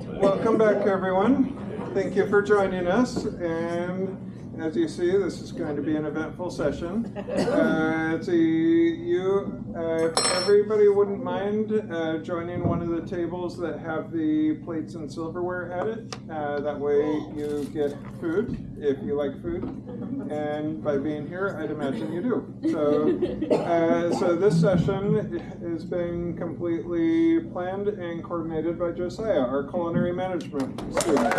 Welcome back, everyone. Thank you for joining us. And as you see, this is going to be an eventful session. If everybody wouldn't mind joining one of the tables that have the plates and silverware at it. That way you get food, if you like food. And by being here, I'd imagine you do. So this session has been completely planned and coordinated by Josiah, our culinary management student.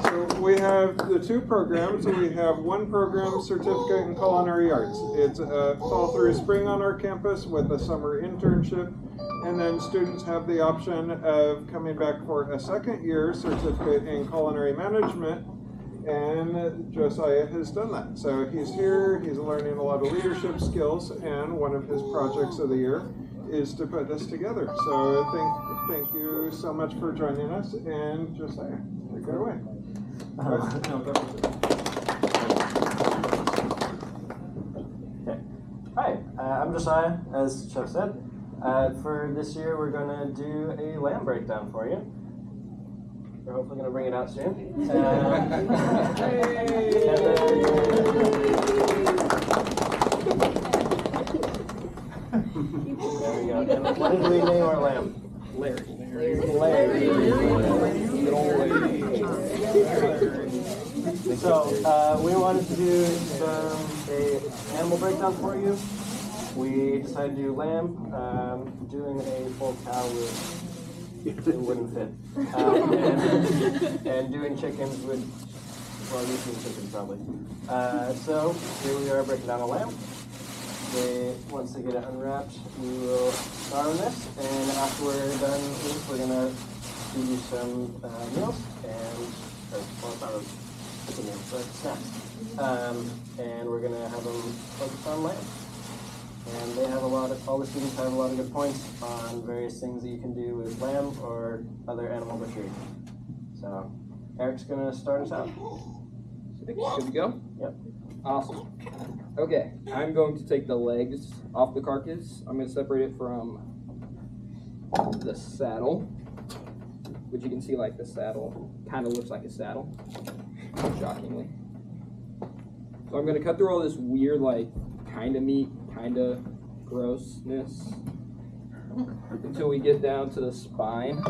So we have the two programs. We have one program, Certificate in Culinary Arts. It's fall through spring on our campus with a summer internship. And then students have the option of coming back for a second year Certificate in Culinary Management. And Josiah has done that. So he's here, he's learning a lot of leadership skills, and one of his projects of the year is to put this together. So thank you so much for joining us, and Josiah, take it away. Hi, I'm Josiah, as Chuck said. For this year, we're going to do a lamb breakdown for you. We're hopefully going to bring it out soon. There we go. And what did we name our lamb? Larry. So we wanted to do an animal breakdown for you. We decided to do lamb. Doing a full cow it wouldn't fit. And doing chickens would, well, eating chicken probably. So here we are breaking down a lamb. Once they get it unwrapped, we will start on this, and after we're done with this, we're going to give you some meals, not chicken meals, but snacks. And we're going to have them focus on lamb. And they have all the students have a lot of good points on various things that you can do with lamb or other animal butchery. So Eric's going to start us out. Good to go? Yep. Awesome. Okay, I'm going to take the legs off the carcass. I'm going to separate it from the saddle, which you can see like the saddle kind of looks like a saddle, shockingly. So I'm going to cut through all this weird like kind of meat, kind of grossness until we get down to the spine.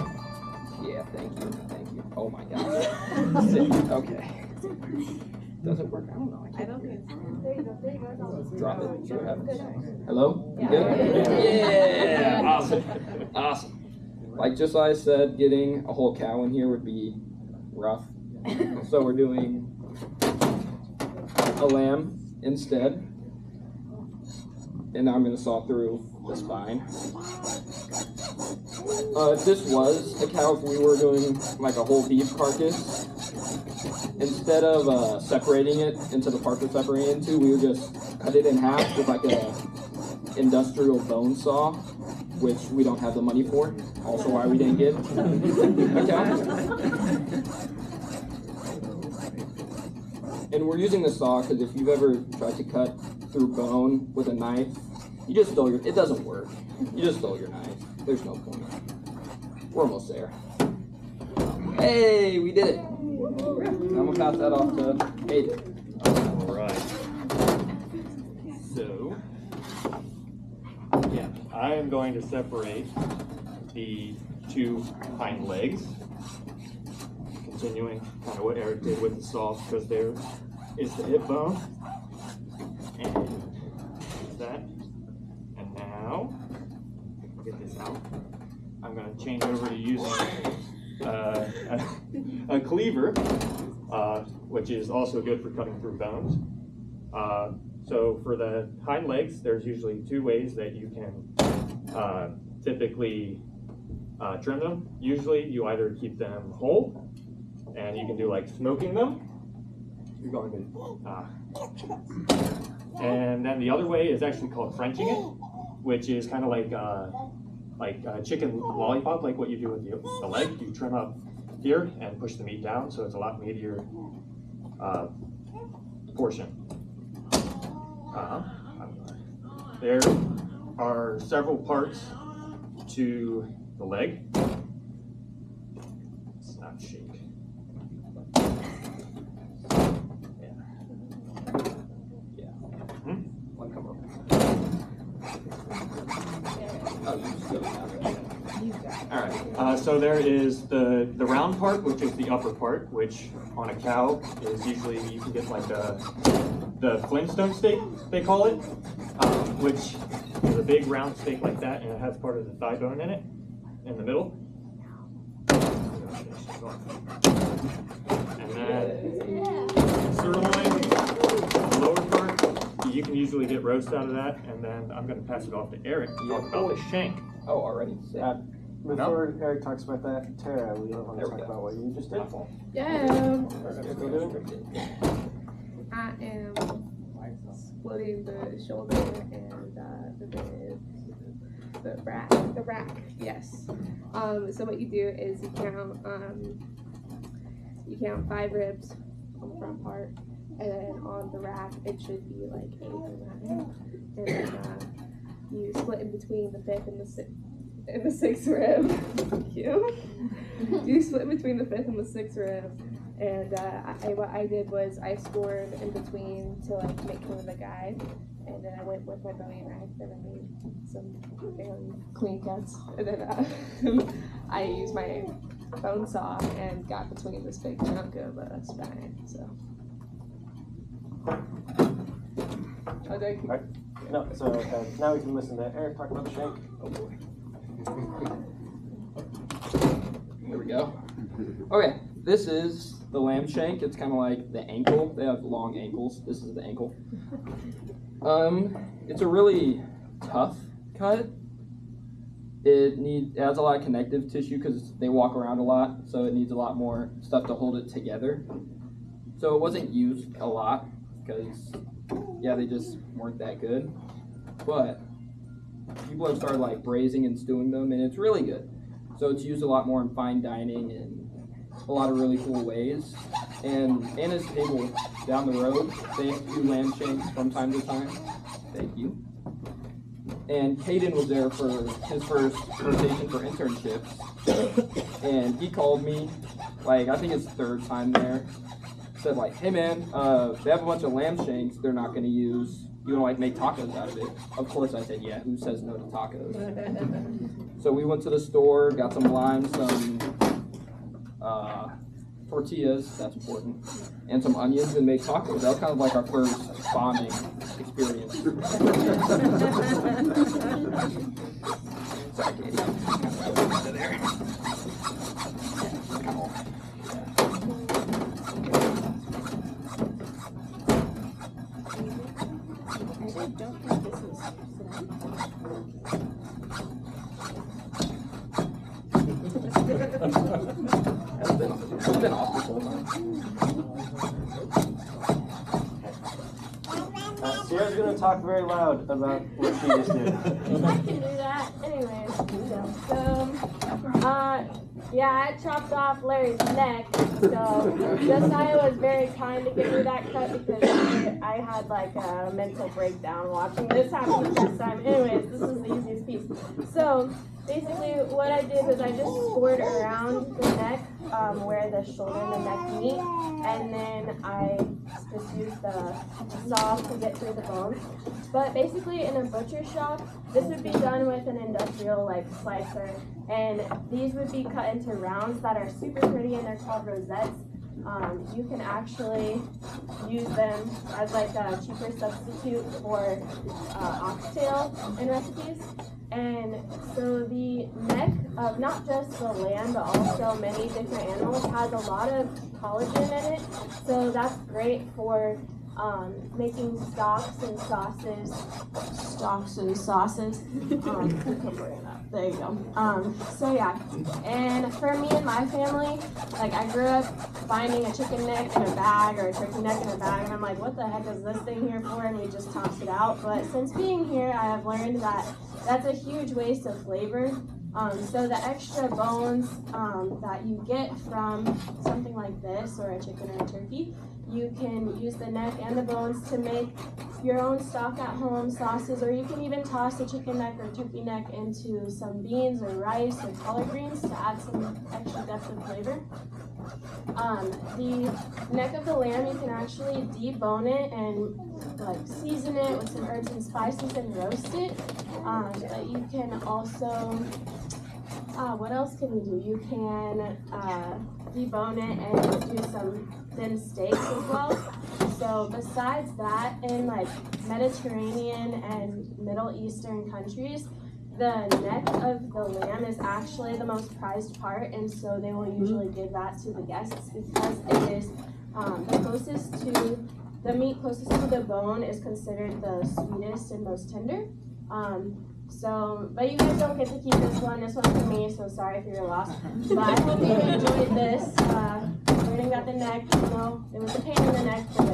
Yeah, thank you. Oh my gosh. Okay. Doesn't work. I don't know. I don't think it's. There you go. Drop it. See what happens. Hello? You good? Yeah. Awesome. Like Josiah said, getting a whole cow in here would be rough. So we're doing a lamb instead. And now I'm going to saw through the spine. If this was a cow, if we were doing like a whole beef carcass, instead of separating it into the parts we're separating into, we would just cut it in half with like a industrial bone saw, which we don't have the money for. Also why we didn't get a cow. And we're using the saw because if you've ever tried to cut through bone with a knife, you just stole it doesn't work. You just stole your knife. There's no point. We're almost there. Hey, we did it. I'm gonna pass that off to Hayden. Alright. So, yeah, I am going to separate the two hind legs. Continuing kind of what Eric did with the saw, because there is the hip bone. And that. And now, get this out. I'm going to change over to using a cleaver, which is also good for cutting through bones. So for the hind legs, there's usually two ways that you can typically trim them. Usually you either keep them whole, and you can do like smoking them. You're going to, and then the other way is actually called Frenching it, which is kind of like a chicken lollipop, like what you do with the leg. You trim up here and push the meat down, so it's a lot meatier portion. There are several parts to the leg. Snap shake. One come over. Oh, you still have it. Alright, so there is the round part, which is the upper part, which on a cow is usually, you can get like the Flintstone steak, they call it, which is a big round steak like that, and it has part of the thigh bone in it, in the middle. And then sirloin, the lower part, you can usually get roast out of that, and then I'm going to pass it off to Eric to talk about the shank. Oh, already? Sick. Before Eric talks about that, Tara, we don't want to There we talk go. about what you just did. Yeah, Restricted. I am splitting the shoulder and the rack. Yes. So what you do is you count 5 ribs on the front part, and then on the rack it should be like 8 or 9, and then you split in between the 5th and the 6th rib. Thank you. You split between the 5th and the 6th rib. And what I did was I scored in between to like make kind of a guide, and then I went with my Bowie knife and I made some fairly clean cuts, and then I used my bone saw and got between this big chunk of spine. So. Oh, thank you. No, so now we can listen to Eric talk about the shank. Oh boy. There we go. Okay, this is the lamb shank. It's kind of like the ankle. They have long ankles. This is the ankle. It's a really tough cut. It has a lot of connective tissue because they walk around a lot, so it needs a lot more stuff to hold it together. So it wasn't used a lot because, yeah, they just weren't that good. But people have started like braising and stewing them, and it's really good. So it's used a lot more in fine dining and a lot of really cool ways. And Anna's table down the road, they do lamb shanks from time to time. Thank you. And Caden was there for his first rotation for internships, and he called me, like I think his 3rd time there. Said like, hey man, they have a bunch of lamb shanks they're not going to use. You want to like make tacos out of it? Of course I said, yeah, who says no to tacos? So we went to the store, got some lime, some tortillas, that's important, and some onions, and made tacos. That was kind of like our first bonding experience. Sorry, Katie. Over there. Come on. I don't think this is It's been off this whole time. Sierra's going to talk very loud about what she just did. I can do that. Anyways, yeah, I chopped off Larry's neck. So Josiah was very kind to give me that cut because I had like a mental breakdown watching this happen the first time. Anyways, this is the easiest piece. So basically what I did was I just scored around the neck where the shoulder and the neck meet, and then I just used the saw to get through the bones. But basically in a butcher shop, this would be done with an industrial like slicer, and these would be cut into rounds that are super pretty, and they're called rosettes. You can actually use them as like a cheaper substitute for oxtail in recipes. And so the neck of not just the lamb, but also many different animals has a lot of collagen in it. So that's great for making stocks and sauces. There you go. So yeah, and for me and my family, like I grew up finding a chicken neck in a bag or a turkey neck in a bag, and I'm like, what the heck is this thing here for? And we just tossed it out. But since being here, I have learned that that's a huge waste of flavor. So the extra bones that you get from something like this or a chicken or a turkey, you can use the neck and the bones to make your own stock at home sauces, or you can even toss a chicken neck or turkey neck into some beans or rice or collard greens to add some extra depth of flavor. The neck of the lamb, you can actually debone it and like season it with some herbs and spices and roast it. But you can also, what else can you do? You can debone it and do some thin steaks as well. So besides that, in like Mediterranean and Middle Eastern countries, the neck of the lamb is actually the most prized part, and so they will usually give that to the guests because it is the closest to the meat closest to the bone is considered the sweetest and most tender. But you guys don't get to keep this one. This one's for me, so sorry if you're lost. But I hope you enjoyed this. Learning about the neck, you know, it was a pain in the neck for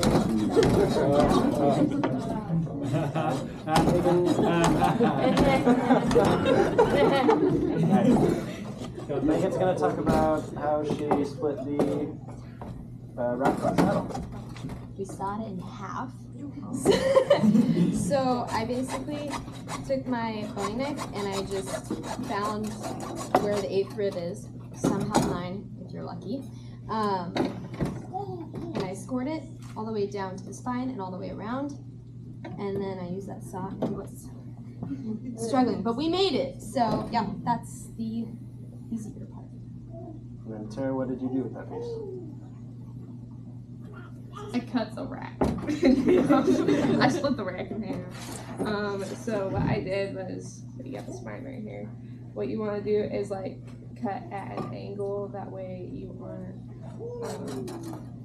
Megan's going to talk about how she split the wrap saddle. We sawed it in half. So I basically took my boning knife and I just found where the 8th rib is. Some have 9 if you're lucky. And I scored it all the way down to the spine and all the way around. And then I used that saw. It was struggling, but we made it. So yeah, that's the easier part. And then Tara, what did you do with that piece? I cut the rack. I split the rack in half. So what I did was, you got the spine right here. What you want to do is like cut at an angle. That way you want,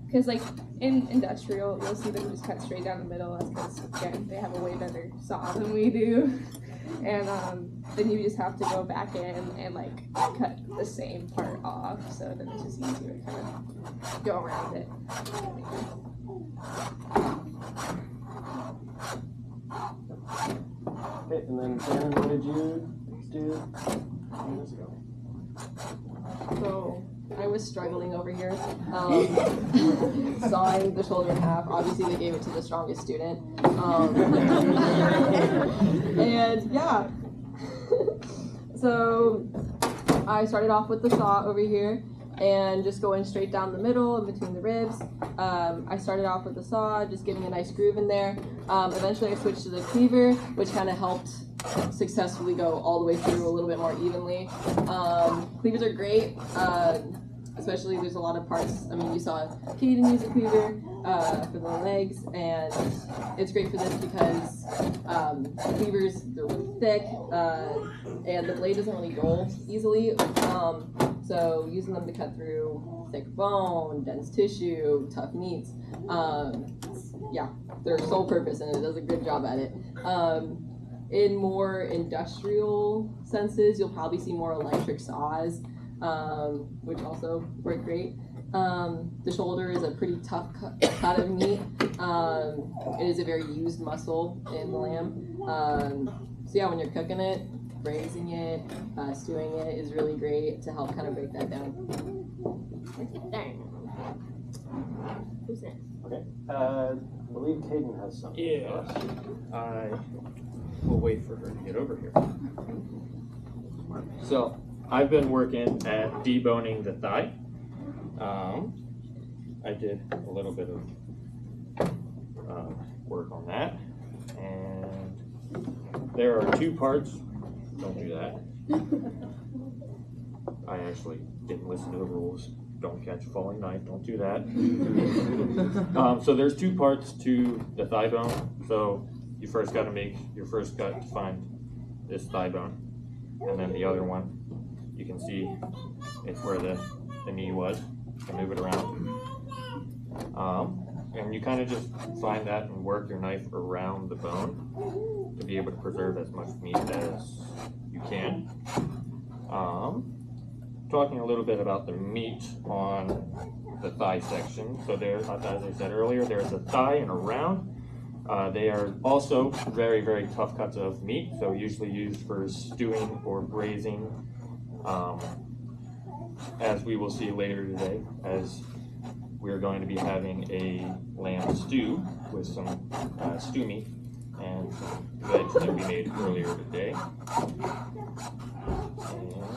because like in industrial, you'll see them just cut straight down the middle. That's because again they have a way better saw than we do. And then you just have to go back in and like cut the same part off. So then it's just easier to kind of go around it. Okay, and then Shannon, what did you do a few minutes ago? So I was struggling over here, sawing the shoulder in half. Obviously, they gave it to the strongest student. And yeah, so I started off with the saw over here and just going straight down the middle in between the ribs. I started off with the saw, just getting a nice groove in there. Eventually I switched to the cleaver, which kind of helped successfully go all the way through a little bit more evenly. Cleavers are great, especially there's a lot of parts. I mean, you saw Kaden use a cleaver for the legs, and it's great for this because cleavers, they're really thick, and the blade doesn't really dull easily. So using them to cut through thick bone, dense tissue, tough meats, yeah, their sole purpose, and it does a good job at it. In more industrial senses, you'll probably see more electric saws, which also work great. The shoulder is a pretty tough cut of meat. It is a very used muscle in the lamb. So yeah, when you're cooking it, braising it, stewing it is really great to help kind of break that down. Who's next? Okay, I believe Kaden has something. Yeah, I will wait for her to get over here. So I've been working at deboning the thigh. I did a little bit of work on that, and there are 2 parts. Don't do that. I actually didn't listen to the rules. Don't catch a falling knife. Don't do that. So there's 2 parts to the thigh bone. So you first got to make your first cut to find this thigh bone, and then the other one, you can see it's where the knee was. You can move it around, and you kind of just find that and work your knife around the bone to be able to preserve as much meat as you can. Talking a little bit about the meat on the thigh section. So there, as I said earlier, there's a thigh and a round. They are also very, very tough cuts of meat, so usually used for stewing or braising, as we will see later today, as we're going to be having a lamb stew with some stew meat and some veg that we made earlier today.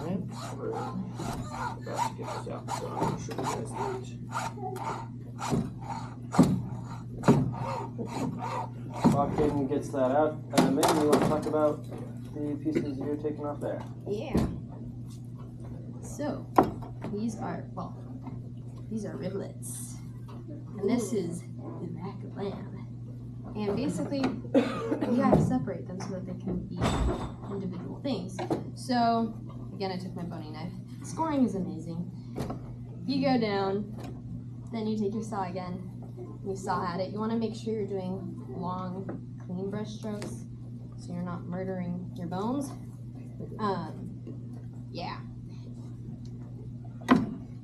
And we're about to get this out, so I'll show you guys that. While Caden gets that out, Megan, you want to talk about the pieces you're taking off there? Yeah. So, these are riblets. And this is the back of lamb. And basically, you gotta separate them so that they can be individual things. So, again, I took my boning knife. Scoring is amazing. You go down, then you take your saw again, and you saw at it. You wanna make sure you're doing long, clean brush strokes so you're not murdering your bones. Yeah.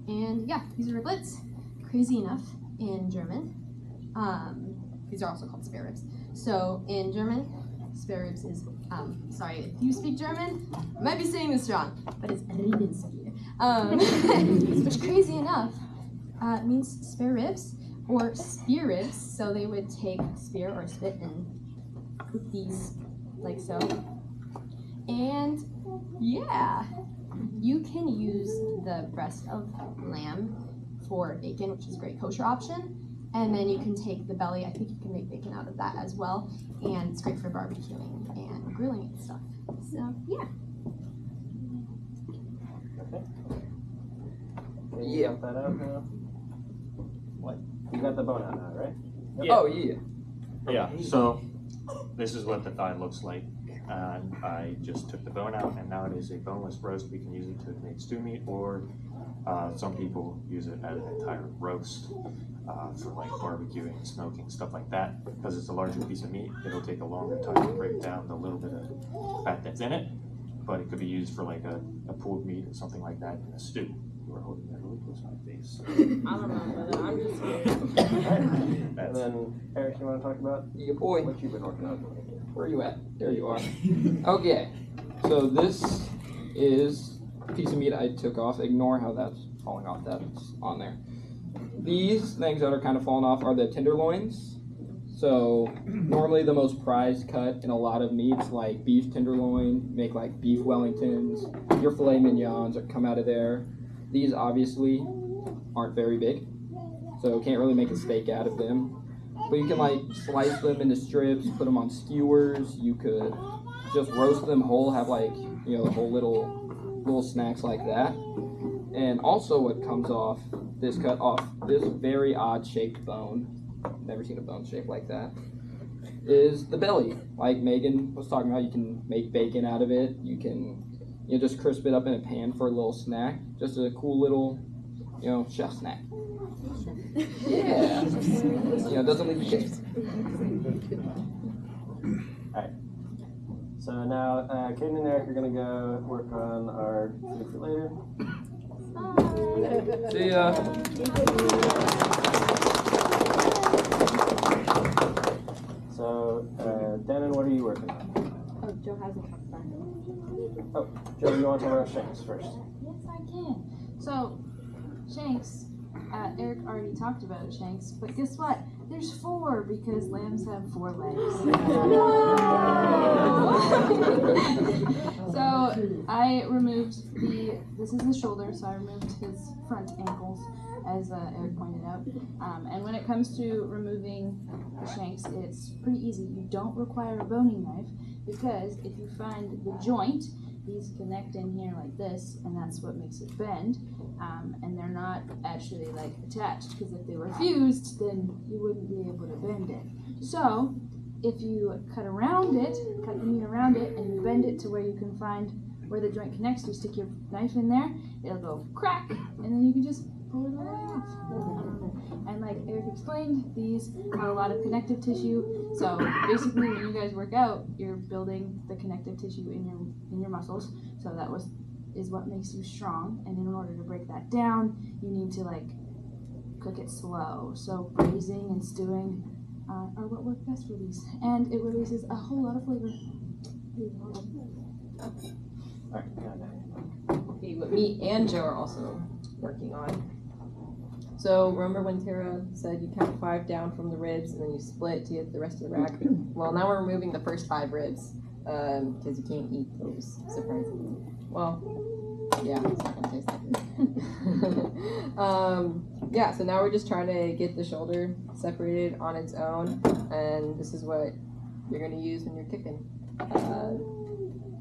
And yeah, these are riblets. Crazy enough, in German, these are also called spare ribs. So in German, spare ribs is, sorry if you speak German, I might be saying this wrong, but it's Ribbenspiel. Which crazy enough, means spare ribs or spear ribs. So they would take spear or spit and cook these like so. And yeah, you can use the breast of lamb for bacon, which is a great kosher option. And then you can take the belly, I think you can make bacon out of that as well. And it's great for barbecuing and grilling and stuff. So, yeah. Okay. Yeah. Got that out now? What? You got the bone out now, right? Yeah. Oh, yeah. Yeah, so this is what the thigh looks like. And I just took the bone out, and now it is a boneless roast. We can use it to make stew meat, or some people use it as an entire roast for like barbecuing, smoking, stuff like that. Because it's a larger piece of meat, it'll take a longer time to break down the little bit of fat that's in it. But it could be used for like a pulled meat or something like that in a stew. You are holding that really close to my face. I don't know, but I'm just weird. And That's then, Eric, you want to talk about Yeah, boy. what you've been working on? Where are you at? There you are. Okay, so this is a piece of meat I took off. Ignore how that's falling off. That's on there. These things that are kind of falling off are the tenderloins. So normally the most prized cut in a lot of meats, like beef tenderloin, make like beef Wellingtons, your filet mignons that come out of there. These obviously aren't very big, so can't really make a steak out of them. But you can like slice them into strips, put them on skewers. You could just roast them whole, have like, you know, the whole little snacks like that. And also what comes off this cut off this very odd shaped bone, never seen a bone shaped like that, is the belly. Like Megan was talking about, you can make bacon out of it. You can, you know, just crisp it up in a pan for a little snack. Just a cool little, you know, chef snack. Yeah. You know, doesn't leave the kids. Alright. So now, Caden and Eric are going to go work on our food for later. See ya. So, Denon, what are you working on? Oh, Joe hasn't talked about it. Oh, Joe, you want to talk about Shanks first? Yes, I can. So, Shanks, Eric already talked about Shanks, but guess what? There's 4 because lambs have 4 legs. So I removed this is the shoulder, so I removed his front ankles, as Eric pointed out. And when it comes to removing the shanks, it's pretty easy. You don't require a boning knife, because if you find the joint, these connect in here like this, and that's what makes it bend. And they're not actually like attached, because if they were fused, then you wouldn't be able to bend it. So if you cut around it, cut the meat around it, and you bend it to where you can find where the joint connects, you stick your knife in there, it'll go crack, and then you can just pull it right off. And like Eric explained, these have a lot of connective tissue. So basically, when you guys work out, you're building the connective tissue in your muscles. So that is what makes you strong. And in order to break that down, you need to like cook it slow. So braising and stewing are what work best for these, and it releases a whole lot of flavor. Alright, got it. Okay, what me and Joe are also working on. So remember when Tara said you count 5 down from the ribs and then you split to get the rest of the rack? Well, now we're removing the first 5 ribs because you can't eat those, surprisingly. Well, yeah, it's not gonna taste that good. Yeah, so now we're just trying to get the shoulder separated on its own, and this is what you're gonna use when you're kicking.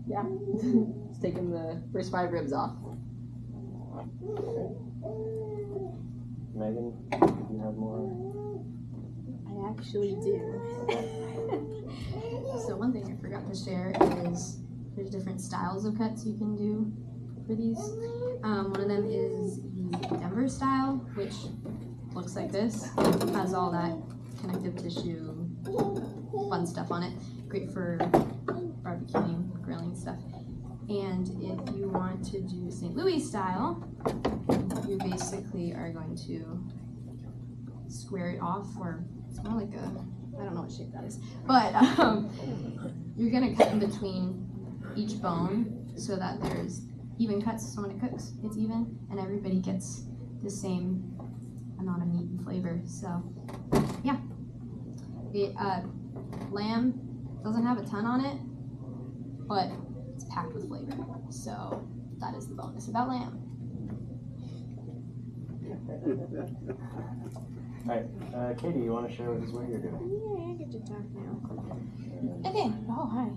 Yeah, it's taking the first 5 ribs off. Megan, do you have more? I actually do. So one thing I forgot to share is there's different styles of cuts you can do for these. One of them is the Denver style, which looks like this. Has all that connective tissue, fun stuff on it. Great for barbecuing, grilling stuff. And if you want to do St. Louis style, you basically are going to square it off, or it's more like I don't know what shape that is, but you're gonna cut in between each bone so that there's even cuts, so when it cooks, it's even, and everybody gets the same amount of meat and flavor. So, yeah. Lamb doesn't have a ton on it, but it's packed with flavor. So, that is the bonus about lamb. Alright, Katie, you want to share with us what you're doing? Yeah, I get to talk now. Okay. Oh, hi.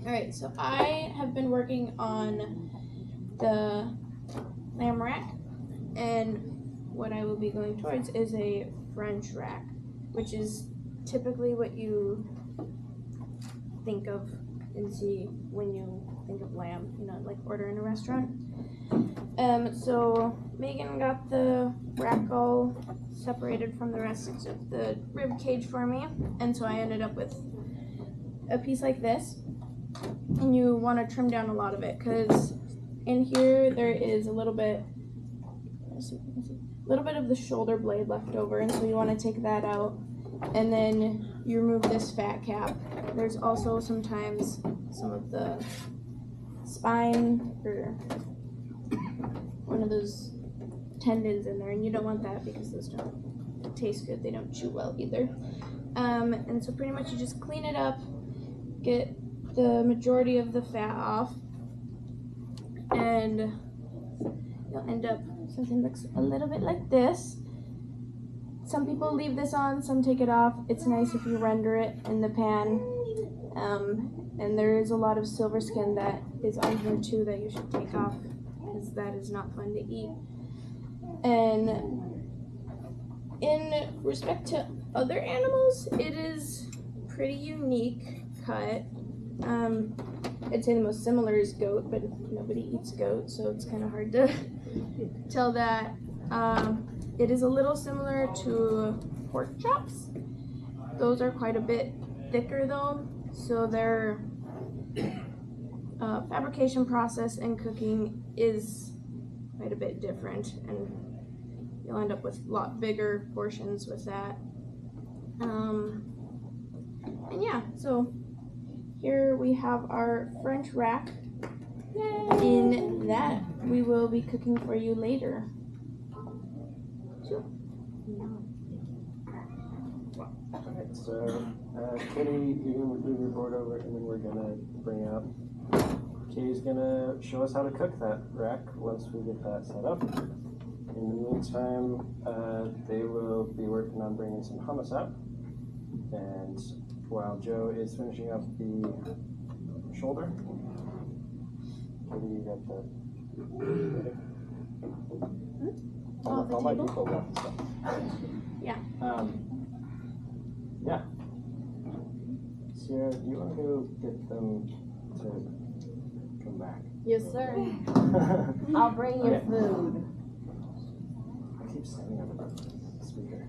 Alright, so I have been working on the lamb rack, and what I will be going towards is a French rack, which is typically what you think of and see when you think of lamb, you know, like order in a restaurant. So Megan got the rack all separated from the rest of the rib cage for me, and so I ended up with a piece like this. And you want to trim down a lot of it because in here there is a little bit of the shoulder blade left over, and so you want to take that out, and then you remove this fat cap. There's also sometimes some of the spine or one of those tendons in there, and you don't want that because those don't taste good. They don't chew well either. And so pretty much you just clean it up, get the majority of the fat off, and you'll end up something that looks a little bit like this. Some people leave this on, some take it off. It's nice if you render it in the pan. And there is a lot of silver skin that is on here too that you should take off, because that is not fun to eat. And in respect to other animals, it is pretty unique cut. I'd say the most similar is goat, but nobody eats goat, so it's kind of hard to tell that. It is a little similar to pork chops. Those are quite a bit thicker though, so their fabrication process and cooking is quite a bit different, and you'll end up with a lot bigger portions with that. And yeah, so here we have our French rack. In that, we will be cooking for you later. Alright, so Katie, you're going to move your board over, and then we're going to bring up. Katie's going to show us how to cook that rack once we get that set up. In the meantime, they will be working on bringing some hummus out. And while Joe is finishing up the shoulder, Katie, you got the. All my people got the stuff. Yeah. Yeah. Sierra, do you want to go get them to come back? Yes, sir. I'll bring your Okay. food. I keep standing over the speaker.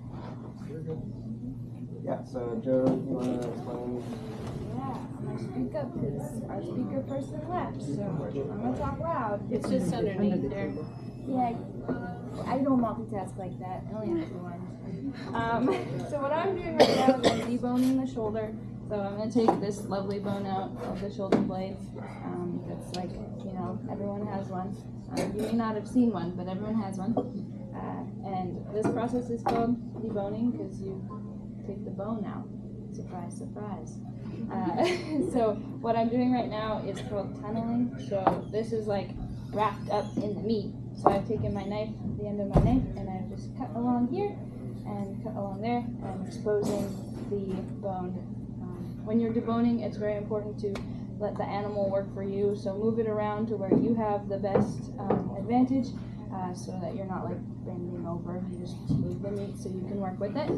Yeah, so Joe, you want to explain? Yeah, I'm gonna speak up because our speaker person left, so I'm gonna talk loud. It's just underneath there. Yeah, I don't multitask like that. I only have two arms. So what I'm doing right now is I'm deboning the shoulder, So I'm gonna take this lovely bone out of the shoulder blade. It's like, everyone has one. You may not have seen one, but everyone has one. And this process is called deboning because you take the bone out. Surprise, surprise. So what I'm doing right now is called tunneling. So this is like wrapped up in the meat. So I've taken my knife, the end of my knife, and I've just cut along here and cut along there, and I'm exposing the bone. When you're deboning, it's very important to let the animal work for you. So move it around to where you have the best advantage, so that you're not like bending over. You just move the meat so you can work with it.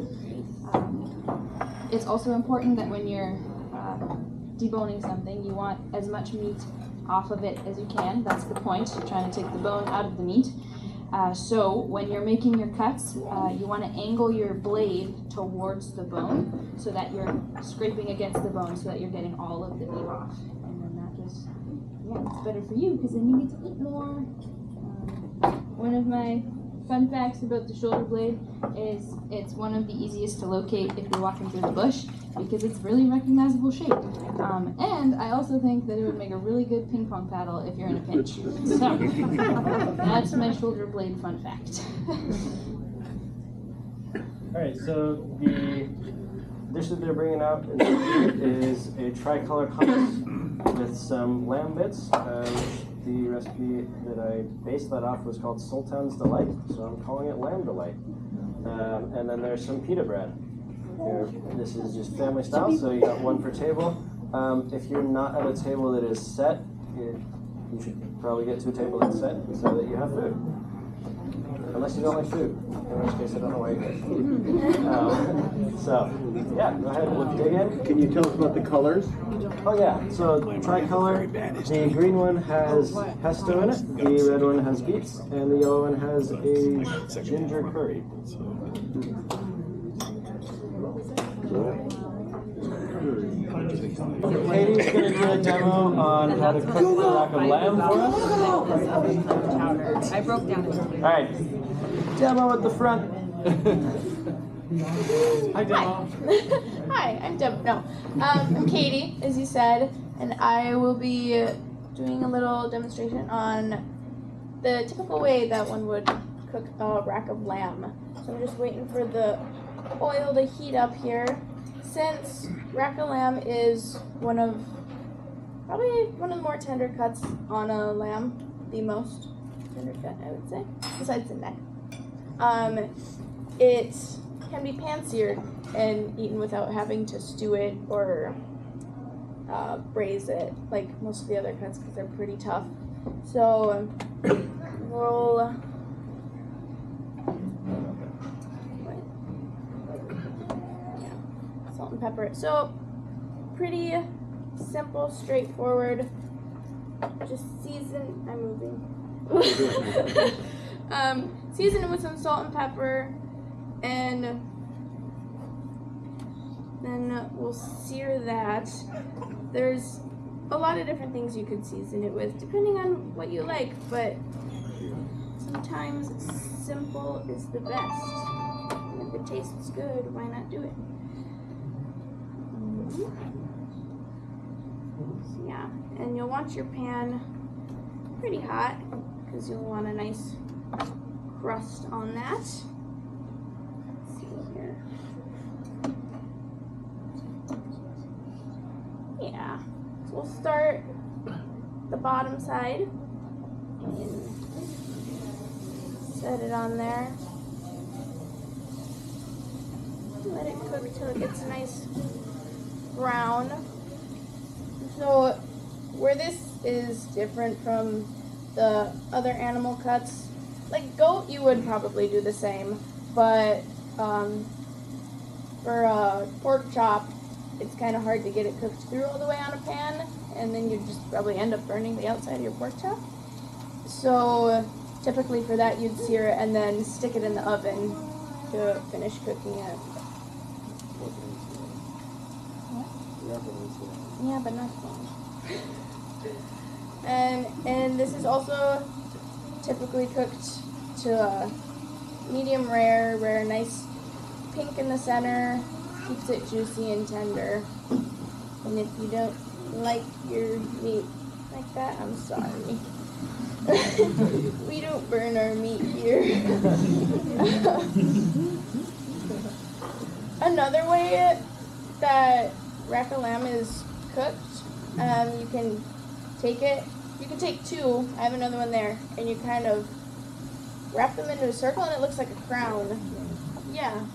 It's also important that when you're deboning something, you want as much meat off of it as you can. That's the point. You're trying to take the bone out of the meat. So when you're making your cuts, you want to angle your blade towards the bone so that you're scraping against the bone so that you're getting all of the meat off. And then that just, it's better for you because then you get to eat more. One of my fun facts about the shoulder blade is it's one of the easiest to locate if you're walking through the bush because it's really recognizable shape. And I also think that it would make a really good ping pong paddle if you're in a pinch. So that's my shoulder blade fun fact. Alright, so the dish that they're bringing out is a tricolor hummus with some lamb bits. The recipe that I based that off was called Sultan's Delight, so I'm calling it Lamb Delight. And then there's some pita bread. Here, this is just family style, so you got one per table. If you're not at a table that is set, you should probably get to a table that's set so that you have food. Unless you don't like food, in which case I don't know why you're here. So, yeah, go ahead and dig in. Can you tell us about the colors? Oh yeah, so tricolor, the green one has pesto in it, the red one has beets, and the yellow one has a ginger curry. Katie's going to do a demo on how to cook the rack of lamb for us. I broke down. Alright, demo at the front. Hi, Demo. Hi, I'm Deb. No, I'm Katie, as you said, and I will be doing a little demonstration on the typical way that one would cook a rack of lamb. So I'm just waiting for the oil to heat up here. Since rack of lamb is probably one of the more tender cuts on a lamb, the most tender cut, I would say, besides the neck. It can be pan-seared and eaten without having to stew it or braise it like most of the other cuts because they're pretty tough. So we'll salt and pepper it. So pretty simple, straightforward. Just season. I'm moving. Season it with some salt and pepper, and then we'll sear that. There's a lot of different things you could season it with, depending on what you like, but sometimes simple is the best. And if it tastes good, why not do it? So yeah, and you'll want your pan pretty hot because you'll want a nice crust on that. Let's see here. Yeah, so we'll start the bottom side and set it on there. Let it cook till it gets a nice brown. So where this is different from the other animal cuts, like goat you would probably do the same, but for a pork chop it's kind of hard to get it cooked through all the way on a pan, and then you just probably end up burning the outside of your pork chop. So typically for that you'd sear it and then stick it in the oven to finish cooking it. Yeah, but not long. And this is also typically cooked to a medium rare, nice pink in the center, keeps it juicy and tender. And if you don't like your meat like that, I'm sorry. We don't burn our meat here. Another way that rack of lamb is cooked, you can take it, you can take two, I have another one there, and you kind of wrap them into a circle and it looks like a crown. Yeah.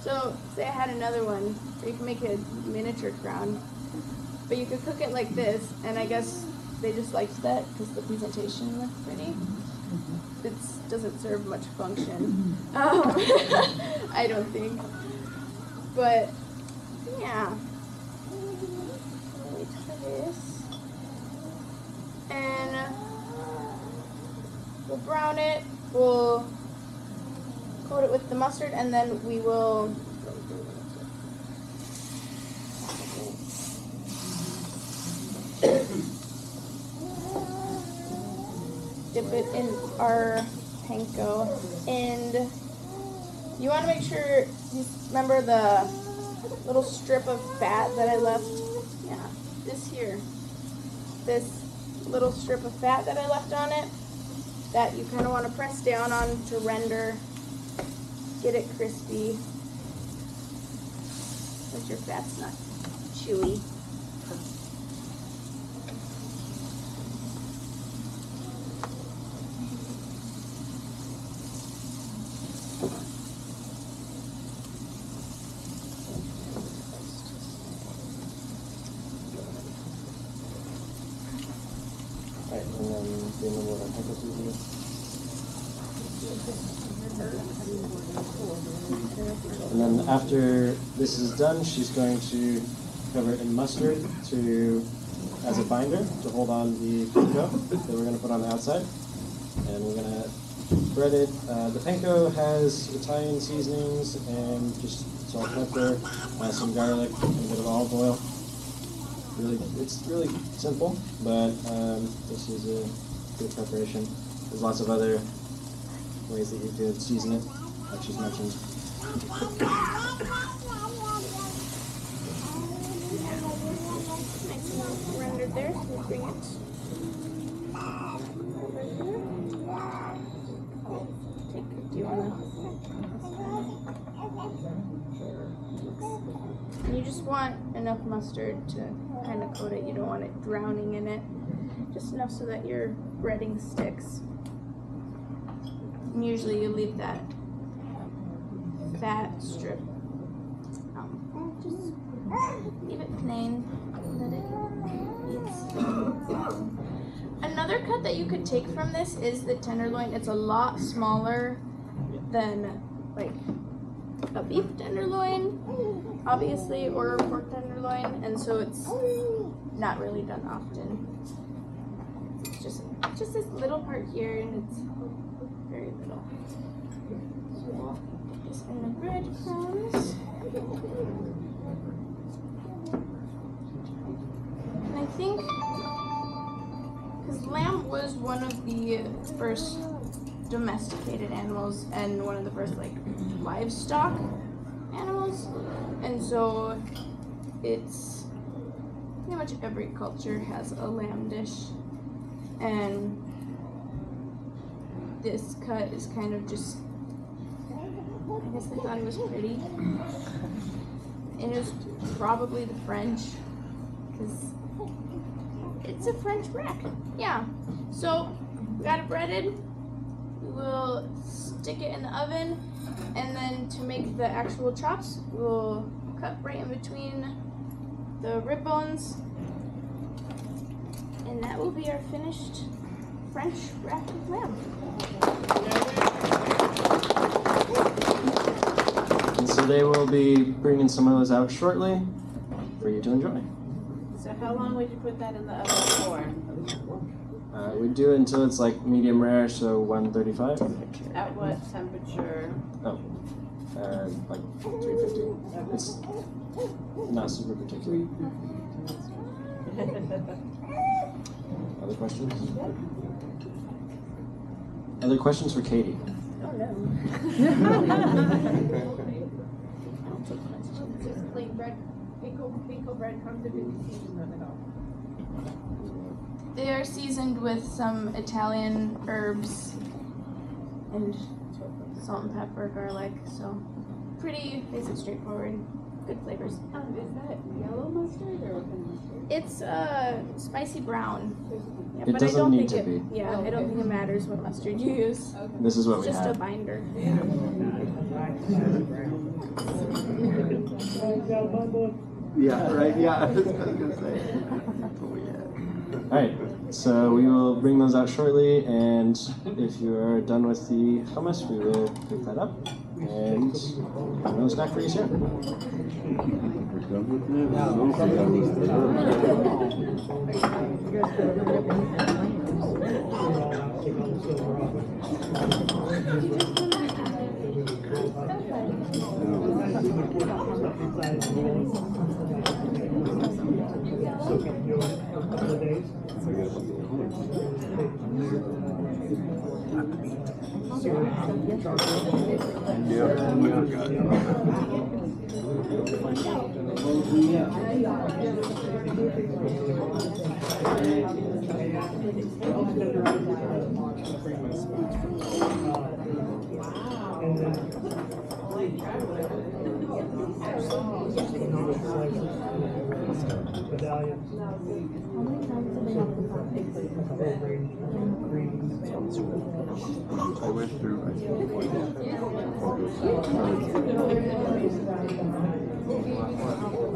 So, say I had another one, or you can make a miniature crown. But you could cook it like this, and I guess they just liked that because the presentation looked pretty. It doesn't serve much function, I don't think. But, yeah. Let me try this. And we'll brown it, we'll coat it with the mustard, and then we will dip it in our panko. And you want to make sure you remember the little strip of fat that I left. Yeah, this here. This little strip of fat that I left on it, that you kind of want to press down on to render, get it crispy, but your fat's not chewy. And then after this is done, she's going to cover it in mustard as a binder to hold on the panko that we're going to put on the outside. And we're going to bread it. The panko has Italian seasonings and just salt, pepper, some garlic, and a bit of olive oil. It's really simple, but this is a good preparation. There's lots of other ways that you could season it, like she's mentioned. Nice and rendered there, so we'll bring it over here. Do you want to? You just want enough mustard to kind of coat it. You don't want it drowning in it. Just enough so that your breading sticks. And usually you leave that fat strip. Just leave it plain. Let it eat. Another cut that you could take from this is the tenderloin. It's a lot smaller than like a beef tenderloin, obviously, or a pork tenderloin, and so it's not really done often. It's just this little part here, and it's very little. So we'll put this in the breadcrumbs. And I think, because lamb was one of the first domesticated animals and one of the first like livestock animals, and so it's pretty much every culture has a lamb dish, and this cut is kind of just, I guess I thought it was pretty, and it was probably the French, because it's a French rack. Yeah, so we got it breaded. We'll stick it in the oven, and then to make the actual chops, we'll cut right in between the rib bones, and that will be our finished French rack of lamb. And so they will be bringing some of those out shortly for you to enjoy. So how long would you put that in the oven for? We do it until it's like medium rare, so 135. At what temperature? Like 350. It's not super particular. Other questions? Other questions for Katie? Oh no. Plain bread. Pico bread comes in season at all. They are seasoned with some Italian herbs and salt and pepper, garlic, so pretty basic, straightforward, good flavors. Is that yellow mustard or what kind of mustard? It's spicy brown. Yeah, It but doesn't I don't need think to it, Yeah, I don't think it matters what mustard you use. This is what It's we just a have. binder. Yeah, right, yeah. I was gonna say. Alright, so we will bring those out shortly, and if you are done with the hummus, we will pick that up and bring those back for you soon. I went through, I think,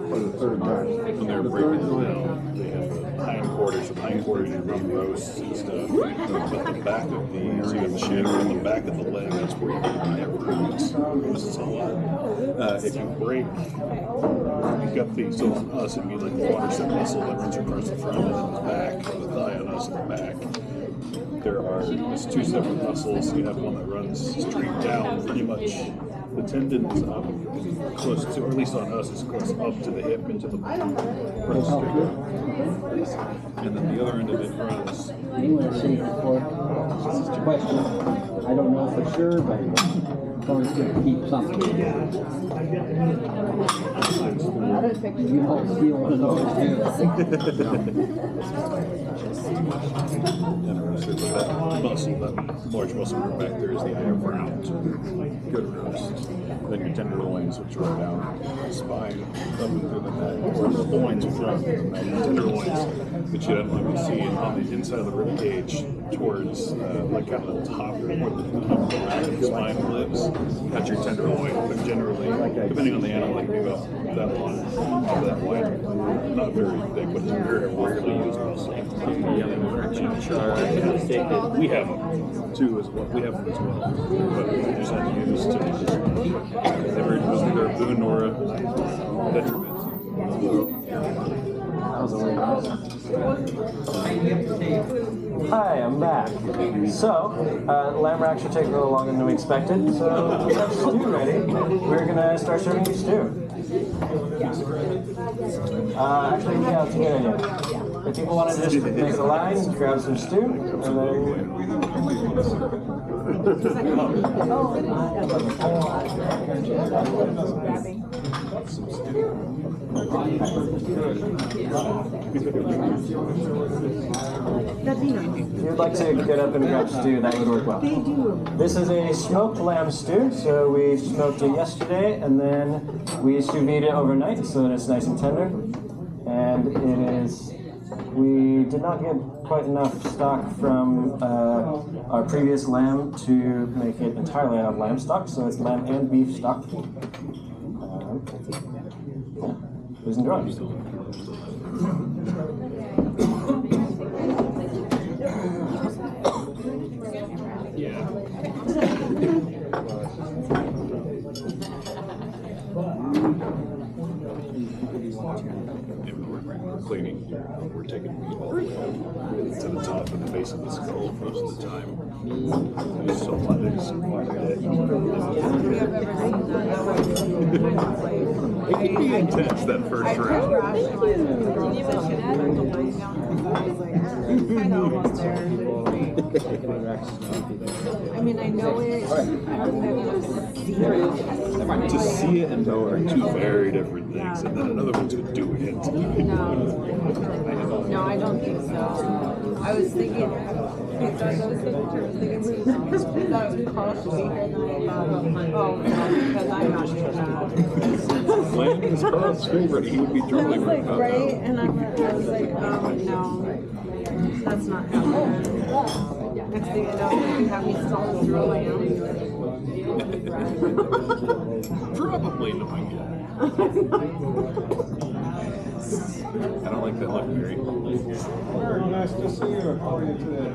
for the third batch, when they're breaking it down, they have hindquarters. The hindquarters are being roasts and stuff. But the back of the area of the shadow, on the back of the leg, that's where you have roots. This is a lot. If you break, you got the, so on us, it'd be like the quadricep muscle that runs across the front and then the back, the thigh on us in the back. It's two separate muscles. You have one that runs straight down, pretty much. The tendon is up close to, or at least on us, it's close up to the hip into the runs straight up. And then the other end of it runs. Question. I don't know for sure, but I'm going to keep something. You don't steal one of those That muscle, that large muscle group back there is the diaphragm. Good roast. Then your tenderloins, which run down the spine, up and through the neck, or the loins, which run through the neck. The tenderloins, which you don't see on the inside of the rib cage, towards like kind of the top, where the top of the back of the spine lives. That's your tenderloin, but generally, depending on the animal, they can go up that line, that wide. Not very big, but it's very rarely used muscle. We have them too as well. We have them as well, but we just haven't used to. Never used either a boon nor a detriment. That was a weird Hi, I'm back. So, lamb racks should take a little longer than we expected, so we have stew ready. We're gonna start serving you stew. Actually, yeah, it's a good idea. If people want to just make a line, grab some stew, and then... If you'd like to get up and grab stew, that would work well. This is a smoked lamb stew, so we smoked it yesterday, and then we sous vide it overnight so that it's nice and tender. And it is... We did not get quite enough stock from our previous lamb to make it entirely out of lamb stock, so it's lamb and beef stock. Please enjoy. Cleaning, we're taking meat all the way up to the top and the base of the skull most of the time. There's so much. It can be intense that first round. Kind of almost there. I mean, I know it. To see it and know are two very different things, and then another one's to do it. No, I don't think so. I was thinking, that would cost me. Oh, because I'm not doing that. Landon's Carl's favorite, he would be I drooling was right like, about right? now. And I was like, no, that's not happening. Next thing you know, you have me stalling through a lamb. Probably knowing it. I don't like that look, Mary. Very nice to see you. How are you today?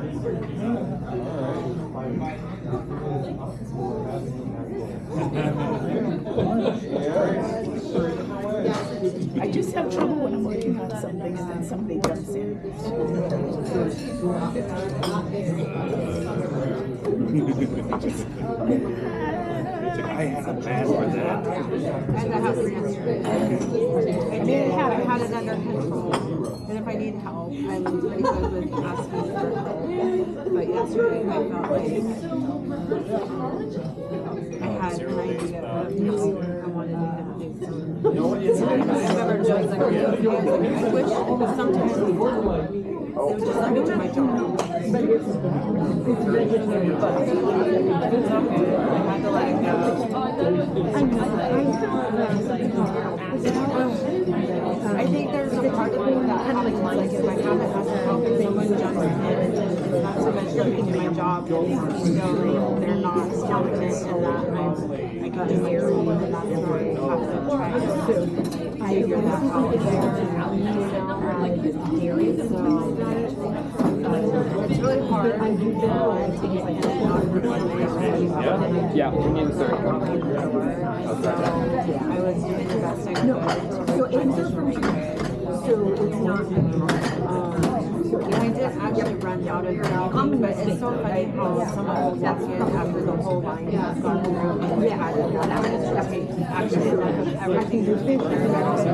I just have trouble when I'm working on something and then somebody jumps in. I had a bad for that. And that happened yesterday. I did have it under control. And if I need help, I'm pretty good with asking for help. But yesterday I felt like I had an idea of how I wanted to have things done. I've never done something. I wish sometimes they would just let me do my job. But it's okay. I had to let it go. I think there's a part of me that happens like if I haven't had to help someone jump in, not so much doing my job, they're not confident in that I can do my room, and that's where I have to try to figure that out. It's really hard to get in and out of the Yeah, we need to start. I was doing the best I could. So answer from you. So it's not. I did actually run out of everything, but it's so funny how someone will walk in after the whole line has gone through and we had to run out of actually everything to finish.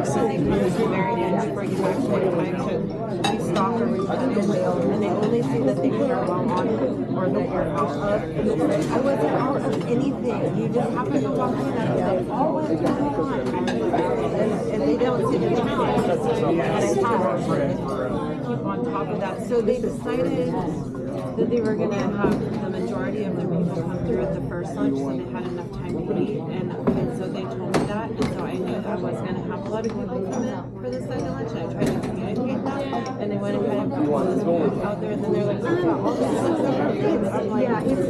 So they come to the very end before you actually have time to stop or return the wheel, and they only see the things you're well on or that you're out of. I wasn't out of anything. You just happen to walk in and say, oh, what's going on? And they don't see the challenge that I had. Keep on top of that. So they decided that they were going to have the majority of the people come through at the first lunch, so they had enough time to eat, and so they told me that, and so I knew I was going to have a lot of people come in for the second lunch, and I tried to communicate that, and they went ahead and put all this food out there, and then they're like, oh, all this stuff. I'm like, yeah, it's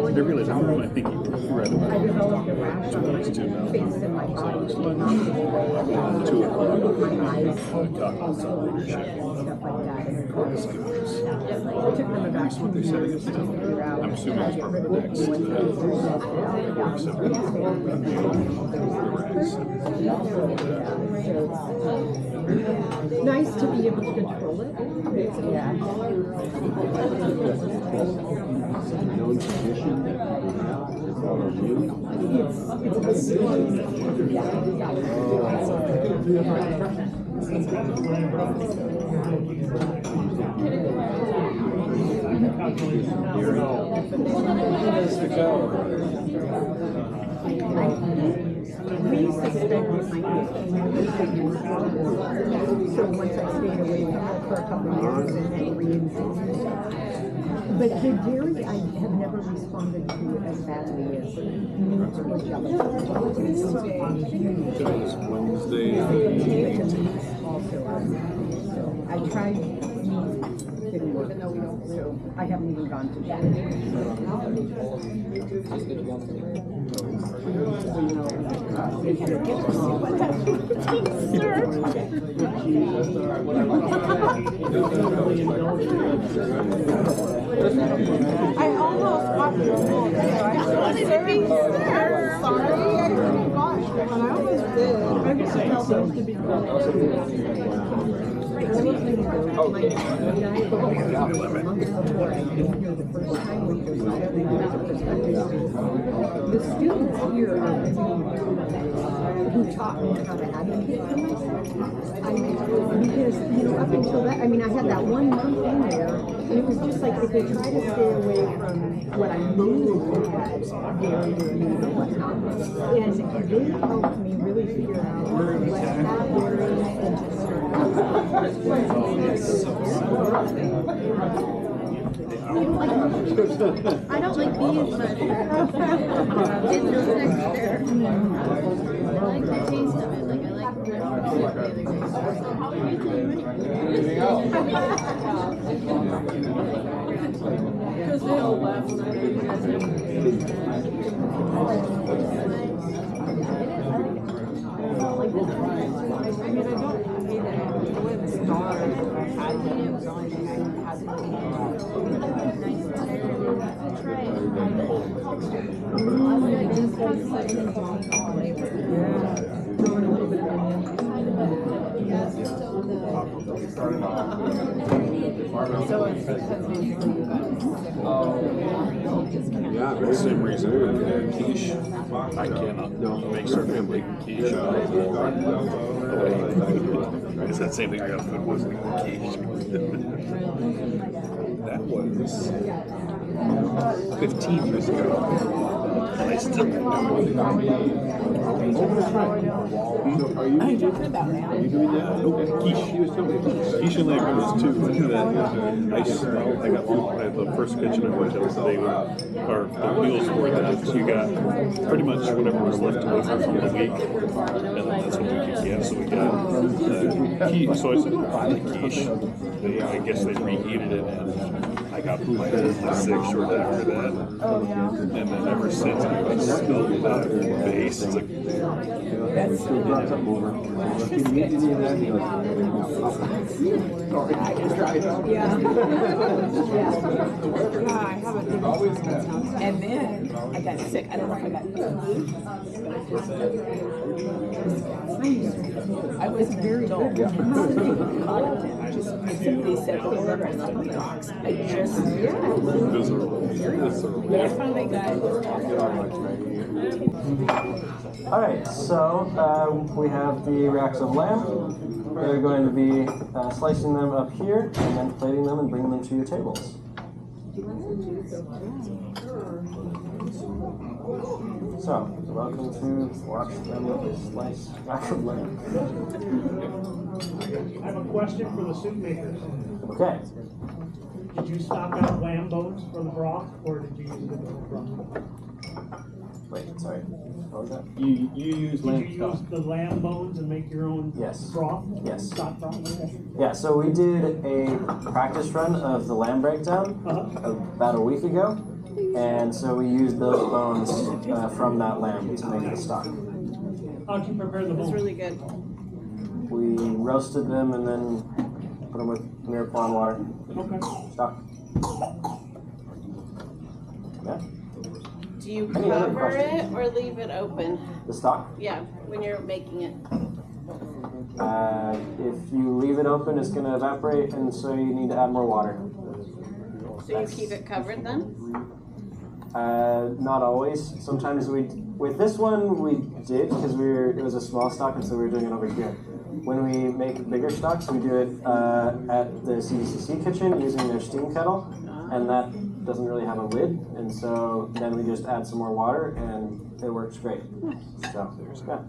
I realize I think you read about it. 2 weeks too now. 2 o'clock. Talking about some leadership. That's what they said. I'm assuming it's from the next nice to be able to control it. Yeah. We used to spend this so once I stayed away from it for a couple of years and then reinstated. But the dairy I have never responded to as badly as meat or jelly. Wednesday. So I tried meat, didn't work. So I haven't even gone to that. I almost walked the whole day. I wanted to be served. Sorry, I forgot. But I almost did. I was supposed to be The students here are who taught me how to advocate for myself. Because, up until that, I had that 1 month in there, and it was just like if they try to stay away from what I knew was very, very new and whatnot. And they helped me really figure out what that worry and I don't like these, but it's no texture. I like the taste of it. Like I like the because they all left. Yeah, for the same reason quiche. I cannot make certain making quiche. It's that same thing I got food was quiche. That was 15 years ago. And I still don't know. Are you doing that? Okay. Quiche and lamb was two. I got food at the first kitchen I worked at. They were, or the meals were that you got pretty much whatever was left over from the week, and then that's what we could get. So we got quiche. So I said, I like quiche. I guess they reheated it, and I got sick shortly after that. And then ever since I smelled that base, it's like. That's brought up over. Can you eat any of that? Yeah. I have a big and then I got sick. I don't know if I got I was very dull. Somebody said the word I love the dogs. I just that's finally got Alright, so we have the racks of lamb. We're going to be slicing them up here and then plating them and bringing them to your tables. So, welcome to watch them slice rack of lamb. I have a question for the soup makers. Okay. Did you stock out lamb bones for the broth, or did you use it in the broth? Wait, sorry. What was that? You use lamb Did you stock. use the lamb bones and make your own broth? Yes. Stock broth? Okay. Yeah, so we did a practice run of the lamb breakdown about a week ago, and so we used those bones from that lamb to make the stock. How'd you prepare the bones? It's really good. We roasted them and then put them with Miracle water. Okay. Stock. Yeah. Do you Any other cover questions? it or leave it open? The stock? Yeah, when you're making it. If you leave it open, it's going to evaporate, and so you need to add more water. So you keep it covered then? Not always. Sometimes with this one we did because it was a small stock, and so we were doing it over here. When we make bigger stocks, we do it at the CDCC kitchen using their steam kettle, and that doesn't really have a lid, and so then we just add some more water, and it works great. So, yeah.